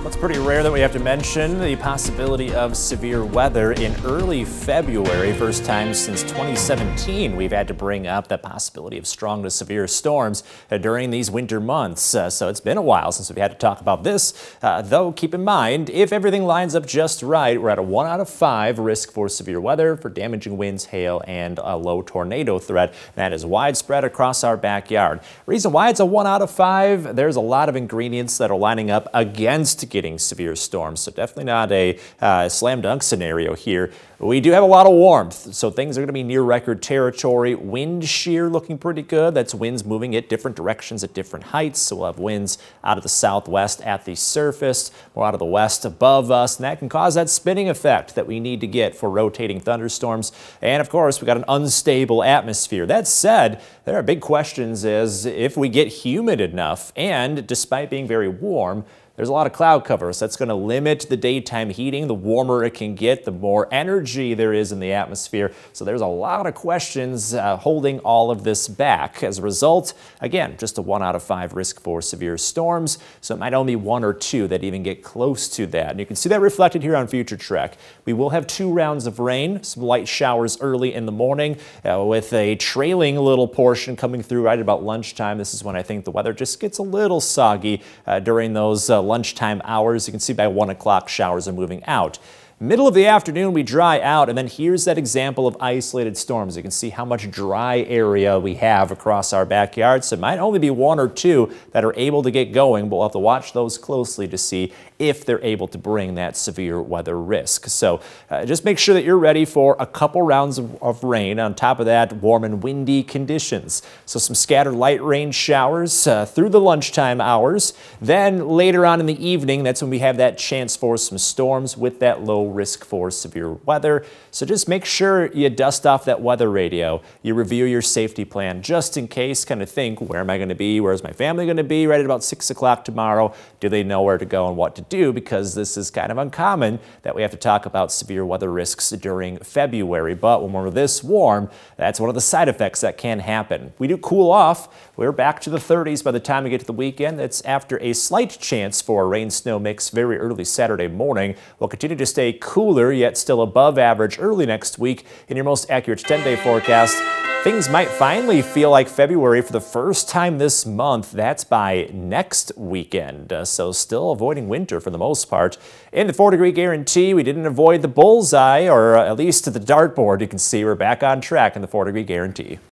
Well, it's pretty rare that we have to mention the possibility of severe weather in early February. First time since 2017 we've had to bring up the possibility of strong to severe storms during these winter months. So it's been a while since we've had to talk about this. Though keep in mind, if everything lines up just right, we're at a 1 out of 5 risk for severe weather, for damaging winds, hail, and a low tornado threat. That is widespread across our backyard. Reason why it's a 1 out of 5, there's a lot of ingredients that are lining up against getting severe storms, so definitely not a slam dunk scenario here. We do have a lot of warmth, so things are going to be near record territory. Wind shear looking pretty good. That's winds moving at different directions at different heights. So we'll have winds out of the southwest at the surface, more out of the west above us, and that can cause that spinning effect that we need to get for rotating thunderstorms. And of course, we got an unstable atmosphere. That said, there are big questions as if we get humid enough, and despite being very warm, there's a lot of cloud cover, so that's going to limit the daytime heating. The warmer it can get, the more energy there is in the atmosphere. So there's a lot of questions holding all of this back. As a result, again, just a 1 out of 5 risk for severe storms. So it might only be 1 or 2 that even get close to that. And you can see that reflected here on Future Trek. We will have 2 rounds of rain, some light showers early in the morning with a trailing little portion coming through right about lunchtime. This is when I think the weather just gets a little soggy during those lunchtime hours. You can see by 1 o'clock showers are moving out. Middle of the afternoon, we dry out, and then here's that example of isolated storms. You can see how much dry area we have across our backyard. So it might only be 1 or 2 that are able to get going, but we'll have to watch those closely to see if they're able to bring that severe weather risk. So just make sure that you're ready for a couple rounds of rain. On top of that, warm and windy conditions. So some scattered light rain showers through the lunchtime hours. Then later on in the evening, that's when we have that chance for some storms with that low risk for severe weather. So just make sure you dust off that weather radio. You review your safety plan just in case, kind of think, where am I going to be? Where's my family going to be right at about 6 o'clock tomorrow? Do they know where to go and what to do? Because this is kind of uncommon that we have to talk about severe weather risks during February. But when we're this warm, that's one of the side effects that can happen. We do cool off. We're back to the 30s by the time we get to the weekend. That's after a slight chance for a rain-snow mix very early Saturday morning. We'll continue to stay cooler, yet still above average early next week. In your most accurate 10-day forecast, things might finally feel like February for the first time this month. That's by next weekend. So still avoiding winter for the most part. In the 4-degree guarantee, we didn't avoid the bullseye, or at least the dartboard. You can see we're back on track in the 4-degree guarantee.